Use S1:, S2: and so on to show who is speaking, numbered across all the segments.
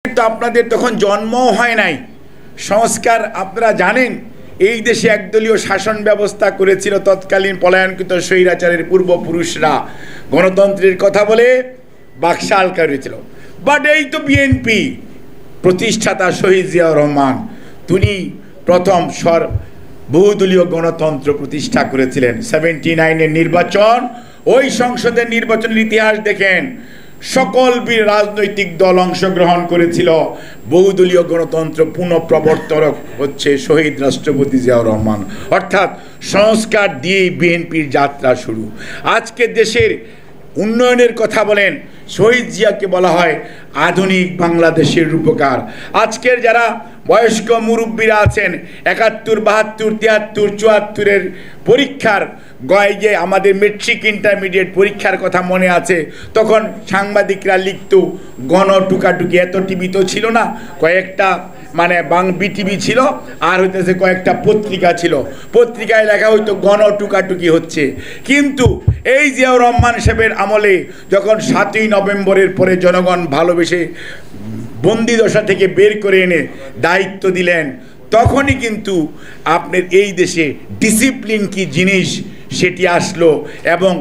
S1: তো আপনাদের তখন জন্মও হয় নাই। সংস্কার আপনারা জানেন, এই দেশে একদলীয় শাসন ব্যবস্থা করেছিল তৎকালীন পলায়নকৃত স্বৈরাচারের পূর্বপুরুষরা, গণতন্ত্রের কথা বলে বাকশাল করেছিল। বাট এই তো বিএনপি প্রতিষ্ঠাতা শহীদ জিয়াউর রহমান, তিনি প্রথম বহুদলীয় গণতন্ত্র প্রতিষ্ঠা করেছিলেন। 79-এর নির্বাচন, ওই সংসদের নির্বাচনের ইতিহাস দেখেন, সকল রাজনৈতিক দল অংশগ্রহণ করেছিল। বহুদলীয় গণতন্ত্র পুনঃপ্রবর্তক হচ্ছে শহীদ রাষ্ট্রপতি জিয়াউর রহমান। অর্থাৎ সংস্কার দিয়েই বিএনপির যাত্রা শুরু। আজকে দেশের উন্নয়নের কথা বলেন, শহীদ জিয়াকে বলা হয় আধুনিক বাংলাদেশের রূপকার। আজকের যারা বয়স্ক মুরব্বীরা আছেন, 71, 72, 73, 74-এর পরীক্ষার যে আমাদের মেট্রিক ইন্টারমিডিয়েট পরীক্ষার কথা মনে আছে, তখন সাংবাদিকরা লিখত গণ টুকাটুকি। এত টিভি তো ছিল না, কয়েকটা বিটিভি ছিল, আর হইতেছে কয়েকটা পত্রিকা ছিল। পত্রিকায় লেখা হইতো গণ টুকাটুকি হচ্ছে। কিন্তু এই জিয়াউর রহমান সাহেবের আমলে যখন 7ই নভেম্বরের পরে জনগণ ভালোবেসে বন্দিদশা থেকে বের করে এনে দায়িত্ব দিলেন, তখনই কিন্তু আপনার এই দেশে ডিসিপ্লিন কি জিনিস সেটি আসলো এবং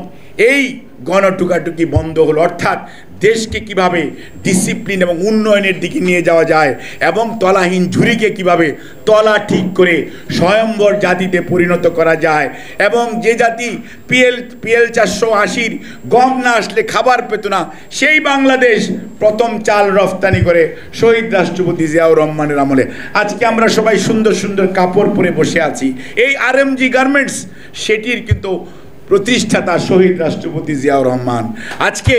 S1: এই গণটুকাটুকি বন্ধ হলো। অর্থাৎ দেশকে কিভাবে ডিসিপ্লিন এবং উন্নয়নের দিকে নিয়ে যাওয়া যায় এবং তলাহীন ঝুড়িকে কিভাবে তলা ঠিক করে স্বয়ম্বর জাতিতে পরিণত করা যায়, এবং যে জাতি পিএল 480 গম না আসলে খাবার পেত না, সেই বাংলাদেশ প্রথম চাল রফতানি করে শহীদ রাষ্ট্রপতি জিয়াউর রহমানের আমলে। আজকে আমরা সবাই সুন্দর সুন্দর কাপড় পরে বসে আছি, এই RMG গার্মেন্টস, সেটির কিন্তু প্রতিষ্ঠাতা শহীদ রাষ্ট্রপতি জিয়াউর রহমান। আজকে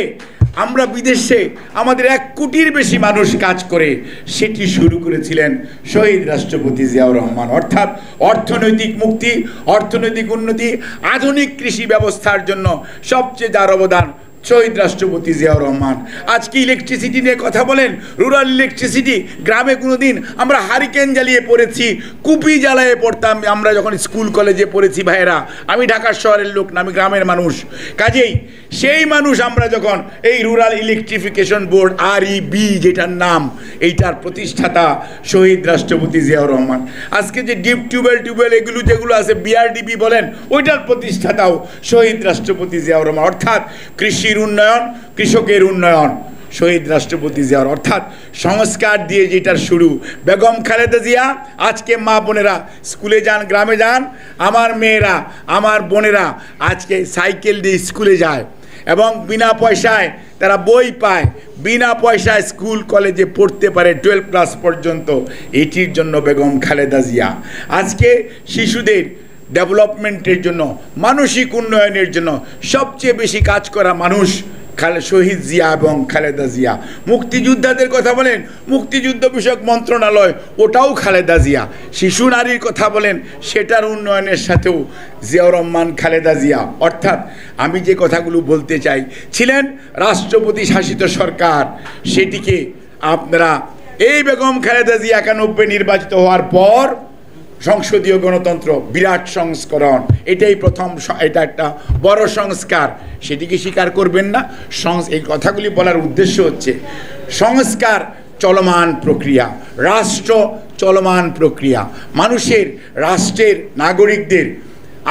S1: আমরা বিদেশে আমাদের 1 কোটির বেশি মানুষ কাজ করে, সেটি শুরু করেছিলেন শহীদ রাষ্ট্রপতি জিয়াউর রহমান। অর্থাৎ অর্থনৈতিক মুক্তি, অর্থনৈতিক উন্নতি, আধুনিক কৃষি ব্যবস্থার জন্য সবচেয়ে যার অবদান শহীদ রাষ্ট্রপতি জিয়াউর রহমান। আজকে ইলেকট্রিসিটি নিয়ে কথা বলেন, রুরাল ইলেকট্রিসিটি। গ্রামে কোনোদিন আমরা হারিকেন জ্বালিয়ে পড়েছি, কুপি জ্বালিয়ে পড়তাম আমরা যখন স্কুল কলেজে পড়েছি ভাইয়েরা। আমি ঢাকার শহরের লোক না, আমি গ্রামের মানুষ। কাজেই সেই মানুষ আমরা যখন এই রুরাল ইলেকট্রিফিকেশন বোর্ড REB যেটার নাম, এইটার প্রতিষ্ঠাতা শহীদ রাষ্ট্রপতি জিয়াউর রহমান। আজকে যে ডিপ টিউবওয়েল এগুলো যেগুলো আছে, BRDB বলেন, ওইটার প্রতিষ্ঠাতাও শহীদ রাষ্ট্রপতি জিয়াউর রহমান। অর্থাৎ কৃষির উন্নয়ন, কৃষকের উন্নয়ন শহীদ রাষ্ট্রপতি জিয়াউর। অর্থাৎ সংস্কার দিয়ে যেটার শুরু বেগম খালেদা জিয়া। আজকে মা বোনেরা স্কুলে যান, গ্রামে যান, আমার মেয়েরা, আমার বোনেরা আজকে সাইকেল দিয়ে স্কুলে যায় এবং বিনা পয়সায় তারা বই পায়, বিনা পয়সায় স্কুল কলেজে পড়তে পারে 12 ক্লাস পর্যন্ত। এটির জন্য বেগম খালেদা জিয়া। আজকে শিশুদের ডেভেলপমেন্টের জন্য, মানসিক উন্নয়নের জন্য সবচেয়ে বেশি কাজ করা মানুষ শহীদ জিয়া এবং খালেদা জিয়া। মুক্তিযোদ্ধাদের কথা বলেন, মুক্তিযুদ্ধ বিষয়ক মন্ত্রণালয়, ওটাও খালেদা জিয়া। শিশু নারীর কথা বলেন, সেটার উন্নয়নের সাথেও জিয়াউর রহমান, খালেদা জিয়া। অর্থাৎ আমি যে কথাগুলো বলতে চাই, ছিলেন রাষ্ট্রপতি শাসিত সরকার, সেটিকে আপনারা এই বেগম খালেদা জিয়া 91 নির্বাচিত হওয়ার পর সংসদীয় গণতন্ত্র বিরাট সংস্করণ, এটাই প্রথম, এটা একটা বড় সংস্কার, সেটিকে স্বীকার করবেন না। এই কথাগুলি বলার উদ্দেশ্য হচ্ছে সংস্কার চলমান প্রক্রিয়া, রাষ্ট্র চলমান প্রক্রিয়া। মানুষের, রাষ্ট্রের, নাগরিকদের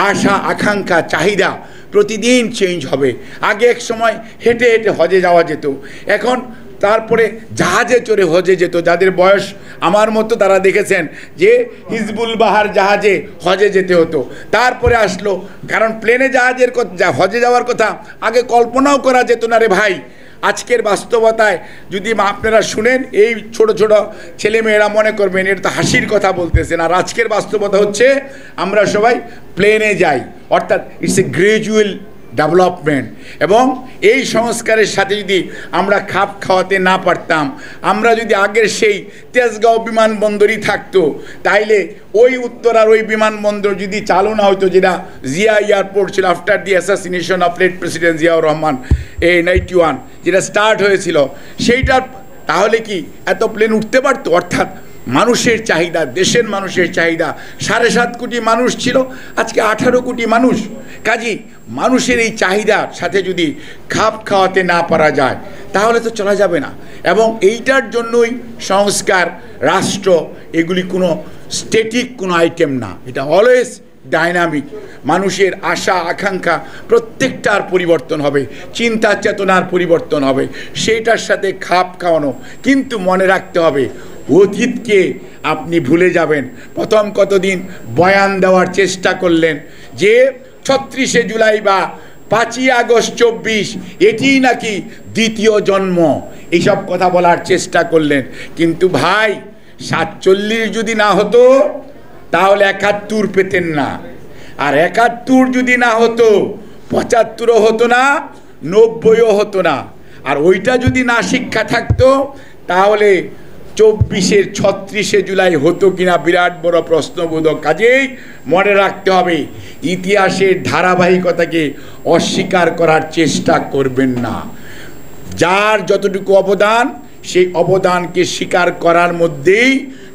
S1: আশা আকাঙ্ক্ষা চাহিদা প্রতিদিন চেঞ্জ হবে। আগে এক সময় হেঁটে হেঁটে হজে যাওয়া যেত, এখন তারপরে জাহাজে চড়ে হজে যেত। যাদের বয়স আমার মতো তারা দেখেছেন যে হিজবুল বাহার জাহাজে হজে যেতে হতো। তারপরে আসলো, কারণ প্লেনে জাহাজের হজে যাওয়ার কথা আগে কল্পনাও করা যেত না রে ভাই। আজকের বাস্তবতায় যদি আপনারা শুনেন, এই ছোট ছোট ছেলেমেয়েরা মনে করবেন এটা তো হাসির কথা বলতেছেন। আর আজকের বাস্তবতা হচ্ছে আমরা সবাই প্লেনে যাই। অর্থাৎ ইটস এ গ্র্যাজুয়াল ডেভেলপমেন্ট। এবং এই সংস্কারের সাথে যদি আমরা খাপ খাওয়াতে না পারতাম, আমরা যদি আগের সেই তেজগাঁও বিমানবন্দরই থাকতো, তাইলে ওই উত্তরার ওই বিমানবন্দর যদি চালু না হতো, যেটা জিয়া এয়ারপোর্ট ছিল after the assassination of late president Ziaur Rahman 91, যেটা স্টার্ট হয়েছিল, সেইটার তাহলে কি এত প্লেন উঠতে পারতো? অর্থাৎ মানুষের চাহিদা, দেশের মানুষের চাহিদা 7.5 কোটি মানুষ ছিল, আজকে 18 কোটি মানুষ। কাজী মানুষের এই চাহিদার সাথে যদি খাপ খাওয়াতে না পারা যায় তাহলে তো চলা যাবে না। এবং এইটার জন্যই সংস্কার, রাষ্ট্র এগুলি কোনো স্ট্যাটিক কোনো আইটেম না, এটা অলওয়েজ ডাইনামিক। মানুষের আশা আকাঙ্ক্ষা প্রত্যেকটার পরিবর্তন হবে, চিন্তা চেতনার পরিবর্তন হবে, সেইটার সাথে খাপ খাওয়ানো। কিন্তু মনে রাখতে হবে অতীতকে আপনি ভুলে যাবেন। প্রথম কতদিন বয়ান দেওয়ার চেষ্টা করলেন যে 36শে জুলাই বা 5ই আগস্ট 24 এটিই নাকি দ্বিতীয় জন্ম, এইসব কথা বলার চেষ্টা করলেন। কিন্তু ভাই 47 যদি না হতো তাহলে 71 পেতেন না, আর 71 যদি না হতো 75ও হতো না, 90ও হতো না। আর ওইটা যদি না শিক্ষা থাকতো তাহলে 24-এর 36শে জুলাই হতো কিনা বিরাট বড় প্রশ্নবোধক। কাজেই মনে রাখতে হবে ইতিহাসের ধারাবাহিকতাকে অস্বীকার করার চেষ্টা করবেন না। যার যতটুকু অবদান সেই অবদানকে স্বীকার করার মধ্যেই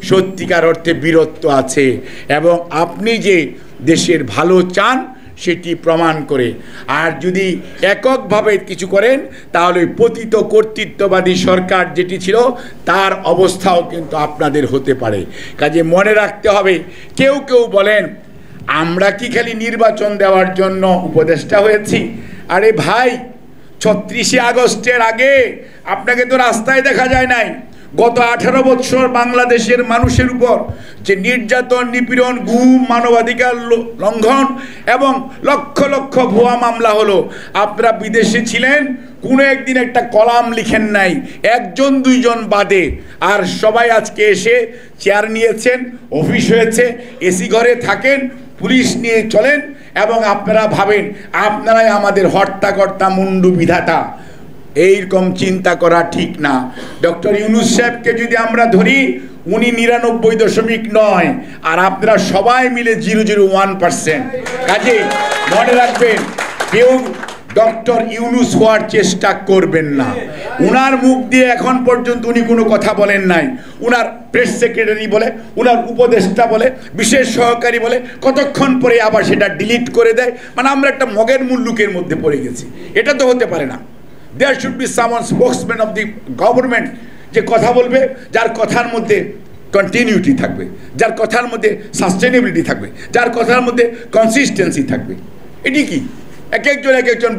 S1: সত্যিকার অর্থে বীরত্ব আছে, এবং আপনি যে দেশের ভালো চান সেটি প্রমাণ করে। আর যদি এককভাবে কিছু করেন তাহলে পতিত কর্তৃত্ববাদী সরকার যেটি ছিল তার অবস্থাও কিন্তু আপনাদের হতে পারে। কাজে মনে রাখতে হবে, কেউ কেউ বলেন আমরা কি খালি নির্বাচন দেওয়ার জন্য উপদেষ্টা হয়েছি? আরে ভাই 36শে আগস্টের আগে আপনাকে তো রাস্তায় দেখা যায় নাই। গত 18 বছর বাংলাদেশের মানুষের উপর যে নির্যাতন, নিপীড়ন, গুম, মানবাধিকার লঙ্ঘন এবং লক্ষ লক্ষ ভুয়া মামলা হলো, আপনারা বিদেশে ছিলেন, কোনো একদিন একটা কলাম লিখেন নাই, 1-2জন বাদে। আর সবাই আজকে এসে চেয়ার নিয়েছেন, অফিস হয়েছে, এসি ঘরে থাকেন, পুলিশ নিয়ে চলেন, এবং আপনারা ভাবেন আপনারাই আমাদের হর্তাকর্তা, মুন্ডু বিধাতা। এইরকম চিন্তা করা ঠিক না। ডক্টর ইউনূস সাহেবকে যদি আমরা ধরি, উনি 99.9, আর আপনারা সবাই মিলে 0.01%। কাজে মনে রাখবেন, কেউ ডক্টর ইউনূস হওয়ার চেষ্টা করবেন না। উনার মুখ দিয়ে এখন পর্যন্ত উনি কোনো কথা বলেন নাই। উনার প্রেস সেক্রেটারি বলে, উনার উপদেষ্টা বলে, বিশেষ সহকারী বলে, কতক্ষণ পরে আবার সেটা ডিলিট করে দেয়। মানে আমরা একটা মগের মুল্লুকের মধ্যে পড়ে গেছি। এটা তো হতে পারে না। There should be someone spokesman of the government যে কথা বলবে, যার কথার মধ্যে কন্টিনিউটি থাকবে, যার কথার মধ্যে সাস্টেনেবিলিটি থাকবে, যার কথার মধ্যে কনসিস্টেন্সি থাকবে। এটি কি এক একজন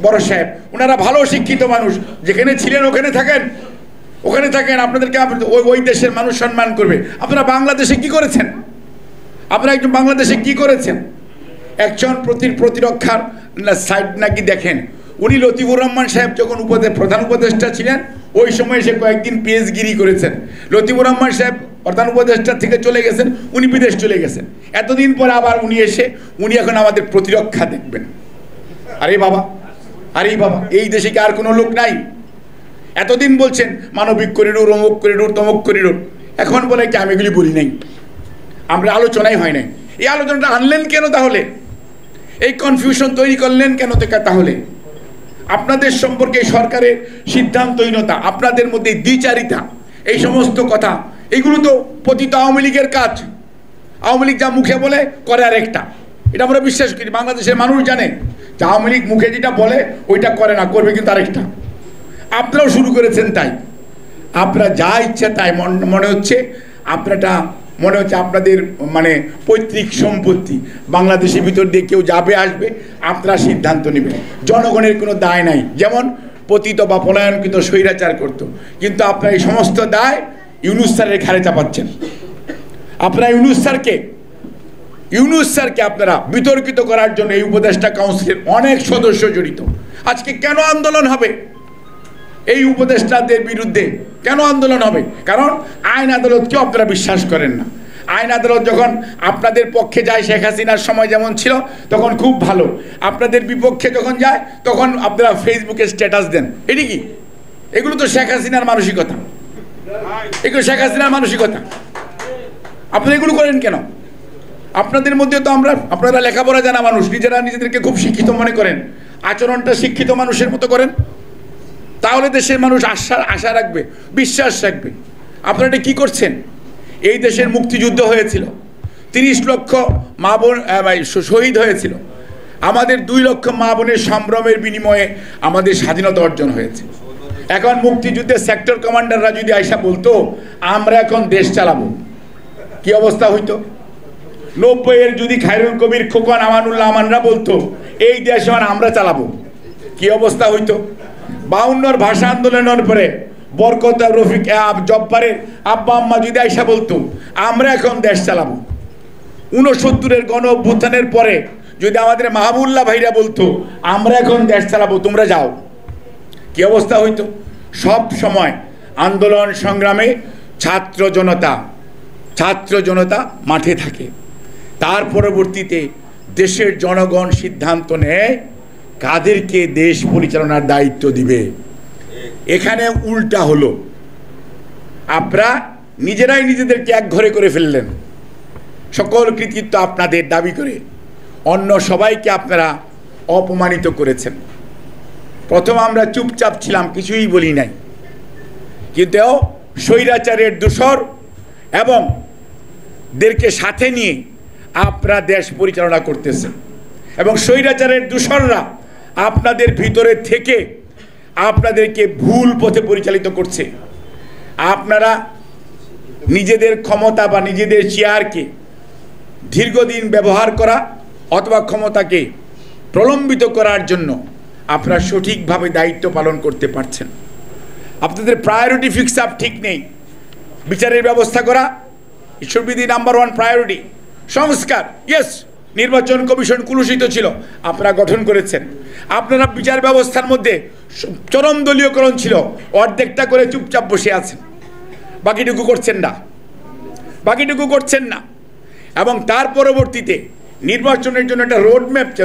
S1: বড় সাহেব, ওনারা ভালো শিক্ষিত মানুষ, যেখানে ছিলেন ওখানে থাকেন, আপনাদেরকে ওই দেশের মানুষ সম্মান করবে। আপনারা বাংলাদেশে কি করেছেন? আপনারা একজন বাংলাদেশে কি করেছেন? একজন প্রতিরক্ষার সাইড নাকি দেখেন, উনি লতিফুর রহমান সাহেব যখন প্রধান উপদেষ্টা ছিলেন ওই সময় সে কয়েকদিন পিএইচগিরি করেছেন। লতিফুর রহমান সাহেব প্রধান উপদেষ্টা থেকে চলে গেছেন, উনি বিদেশ চলে গেছেন। এতদিন পরে আবার উনি এখন আমাদের প্রতিরক্ষা দেখবেন। আরে বাবা, এই দেশে কি আর কোনো লোক নাই? এতদিন বলছেন মানবিক করিডোর, অমুক করিডোর, তমুক করিডোর, এখন বলে কি আমি এগুলি বলি নাই, আমরা আলোচনাই হয় নাই। এই আলোচনাটা আনলেন কেন তাহলে? এই কনফিউশন তৈরি করলেন কেন তাহলে? আপনাদের সম্পর্কে সরকারের সিদ্ধান্তহীনতা, আপনাদের মধ্যে দ্বিচারিতা, এই সমস্ত কথা, এগুলো তো পতিত আওয়ামী লীগের কাজ। আওয়ামী লীগ যা মুখে বলে করে আরেকটা, এটা আমরা বিশ্বাস করি। বাংলাদেশের মানুষ জানে যে আওয়ামী লীগ মুখে যেটা বলে ওইটা করে না, করবে কিন্তু আরেকটা। আপনারাও শুরু করেছেন তাই। আপনারা যা ইচ্ছা তাই মনে হচ্ছে আপনাদের মানে পৈতৃক সম্পত্তি, বাংলাদেশের ভিতর দিয়ে কেউ যাবে আসবে, আপনারা সিদ্ধান্ত নেবেন, জনগণের কোনো দায় নাই। যেমন পতিত বা পলায়নকৃত স্বৈরাচার করতো, কিন্তু আপনারা এই সমস্ত দায় ইউনূস স্যারের ঘাড়ে চাপাচ্ছেন। আপনারা ইউনূস স্যারকে আপনারা বিতর্কিত করার জন্য এই উপদেষ্টা কাউন্সিলের অনেক সদস্য জড়িত। আজকে কেন আন্দোলন হবে এই উপদেষ্টাদের বিরুদ্ধে? কেন আন্দোলন হবে? কারণ আইন আদালতকে আপনারা বিশ্বাস করেন না। আইন আদালত যখন আপনাদের পক্ষে যায়, শেখ হাসিনার সময় যেমন ছিল তখন খুব ভালো, আপনাদের বিপক্ষে যখন যায় তখন আপনারা ফেসবুকে স্ট্যাটাস দেন। এটি কি? এগুলো তো শেখ হাসিনার মানসিকতা, আপনারা এগুলো করেন কেন? আপনাদের মধ্যে তো আপনারা লেখাপড়া জানা মানুষ, নিজেদেরকে খুব শিক্ষিত মনে করেন, আচরণটা শিক্ষিত মানুষের মতো করেন, তাহলে দেশের মানুষ আশা রাখবে, বিশ্বাস রাখবে। আপনারা এটা কি করছেন? এই দেশের মুক্তিযুদ্ধ হয়েছিল, 30 লক্ষ মা বোন শহীদ হয়েছিল, আমাদের 2 লক্ষ মা বোনের সম্ভ্রমের বিনিময়ে আমাদের স্বাধীনতা অর্জন হয়েছে। এখন মুক্তিযুদ্ধের সেক্টর কমান্ডাররা যদি আইসা বলতো আমরা এখন দেশ চালাবো, কি অবস্থা হইতো? 90-এর যদি খায়রুল কবির, খোকন, আমানুল্লাহ আমানরা বলতো এই দেশ আমরা চালাবো, কি অবস্থা হইতো? 52-র ভাষা আন্দোলনের পরে বরকত, রফিক, জব্বারের আব্বা আম্মা যদি আইসা বলতো আমরা এখন দেশ চালাবো, 69-এর গণ অভ্যুত্থানের পরে যদি আমাদের মাহবুবুল্লাহ ভাইরা বলতো আমরা এখন দেশ চালাবো, তোমরা যাও, কি অবস্থা হইতো? সব সময় আন্দোলন সংগ্রামে ছাত্র জনতা মাঠে থাকে। তার পরবর্তীতে দেশের জনগণ সিদ্ধান্ত নেয় কাদেরকে দেশ পরিচালনার দায়িত্ব দিবে। এখানে উল্টা হলো, আপনারা নিজেরাই নিজেদেরকে এক ঘরে করে ফেললেন, সকল কৃতিত্ব আপনাদের দাবি করে অন্য সবাইকে আপনারা অপমানিত করেছেন। প্রথম আমরা চুপচাপ ছিলাম, কিছুই বলি নাই, কিন্তু স্বৈরাচারের দোসর এবং দেরকে সাথে নিয়ে আপনারা দেশ পরিচালনা করতেছেন এবং স্বৈরাচারের দোসররা আপনাদের ভিতরে থেকে আপনাদেরকে ভুল পথে পরিচালিত করছে। আপনারা নিজেদের ক্ষমতা বা নিজেদের চেয়ারকে দীর্ঘদিন ব্যবহার করা অথবা ক্ষমতাকে প্রলম্বিত করার জন্য আপনারা সঠিকভাবে দায়িত্ব পালন করতে পারছেন। আপনাদের প্রায়োরিটি ফিক্স আপ ঠিক নেই। বিচারের ব্যবস্থা করা it should be the number 1 priority. সংস্কার, ইয়েস, নির্বাচন কমিশন কুলুষিত ছিল, আপনারা গঠন করেছেন। আপনারা বিচার ব্যবস্থার মধ্যে চরম দলীয়করণ ছিল, অর্ধেকটা করে চুপচাপ বসে আছেন, বাকিটুকু করছেন না। এবং তার পরবর্তীতে নির্বাচনের জন্য একটা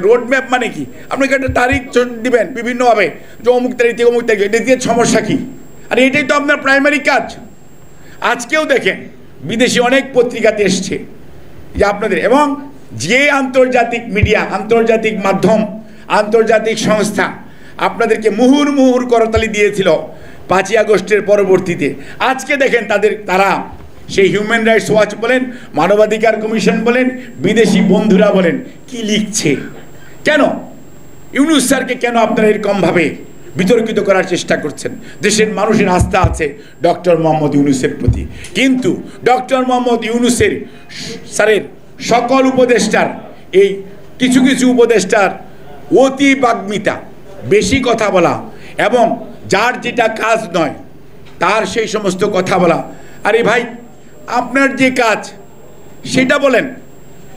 S1: রোডম্যাপ মানে কি? আপনাকে একটা তারিখ দিবেন বিভিন্নভাবে, যে অমুক তারিখ থেকে অমুক তারিখ, এটা দিয়ে সমস্যা কি? আর এটাই তো আপনার প্রাইমারি কাজ। আজকেও দেখেন বিদেশি অনেক পত্রিকাতে এসছে যে আপনাদের, এবং যে আন্তর্জাতিক মিডিয়া, আন্তর্জাতিক মাধ্যম, আন্তর্জাতিক সংস্থা আপনাদেরকে মুহুর করতালি দিয়েছিল 5ই আগস্টের পরবর্তীতে, আজকে দেখেন তারা সেই হিউম্যান রাইটস ওয়াচ বলেন, মানবাধিকার কমিশন বলেন, বিদেশি বন্ধুরা বলেন, কি লিখছে? কেন ইউনূস স্যারকে কেন আপনারা এরকমভাবে বিতর্কিত করার চেষ্টা করছেন? দেশের মানুষের আস্থা আছে ডক্টর মোহাম্মদ ইউনূসের প্রতি, কিন্তু ডক্টর মোহাম্মদ ইউনূসের স্যারের সকল উপদেষ্টার, এই কিছু উপদেষ্টার অতি বাগ্মিতা, বেশি কথা বলা এবং যার যেটা কাজ নয় তার সেই সমস্ত কথা বলা। আরে ভাই, আপনার যে কাজ সেটা বলেন,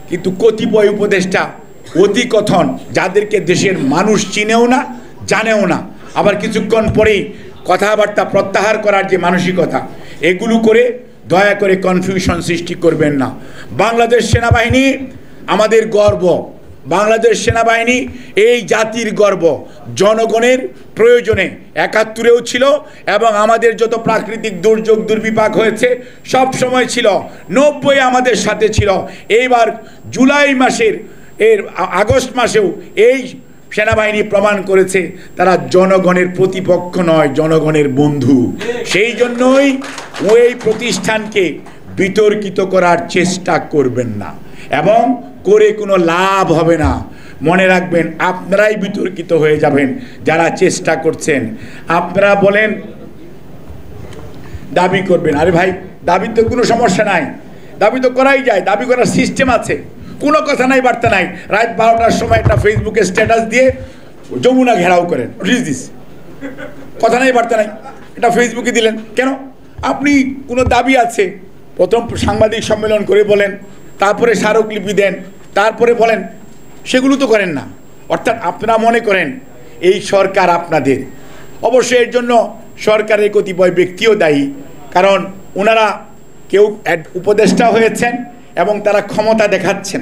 S1: কিন্তু কতিপয় উপদেষ্টা অতি কথন, যাদেরকে দেশের মানুষ চিনেও না, জানেও না, আবার কিছুক্ষণ পরেই কথাবার্তা প্রত্যাহার করার যে মানসিকতা, এগুলো করে দয়া করে কনফিউশন সৃষ্টি করবেন না। বাংলাদেশ সেনাবাহিনী আমাদের গর্ব, বাংলাদেশ সেনাবাহিনী এই জাতির গর্ব। জনগণের প্রয়োজনে 71-এও ছিল এবং আমাদের যত প্রাকৃতিক দুর্যোগ দুর্বিপাক হয়েছে সব সময় ছিল, 90-এ আমাদের সাথে ছিল। এইবার জুলাই মাসের আগস্ট মাসেও এই সেনাবাহিনী প্রমাণ করেছে তারা জনগণের প্রতিপক্ষ নয়, জনগণের বন্ধু। সেই জন্যই ওই প্রতিষ্ঠানকে বিতর্কিত করার চেষ্টা করবেন না এবং করে কোনো লাভ হবে না। মনে রাখবেন, আপনারাই বিতর্কিত হয়ে যাবেন যারা চেষ্টা করছেন। আপনারা বলেন দাবি করবেন, আরে ভাই দাবি তো কোনো সমস্যা নাই, দাবি তো করাই যায়, দাবি করার সিস্টেম আছে, কোনো কথা নাই, বার্তা নাই। রাত 12টার সময় একটা ফেসবুকে স্ট্যাটাস দিয়ে যমুনা ঘেরাও করেন, কথা নাই, বার্তা নাই, এটা ফেসবুকে দিলেন কেন? আপনি কোনো দাবি আছে, প্রথম সাংবাদিক সম্মেলন করে বলেন, তারপরে স্মারকলিপি দেন, তারপরে বলেন, সেগুলো তো করেন না। অর্থাৎ আপনারা মনে করেন এই সরকার আপনাদের। অবশ্যই এর জন্য সরকারের কতিপয় ব্যক্তিও দায়ী, কারণ ওনারা কেউ উপদেষ্টা হয়েছেন এবং তারা ক্ষমতা দেখাচ্ছেন।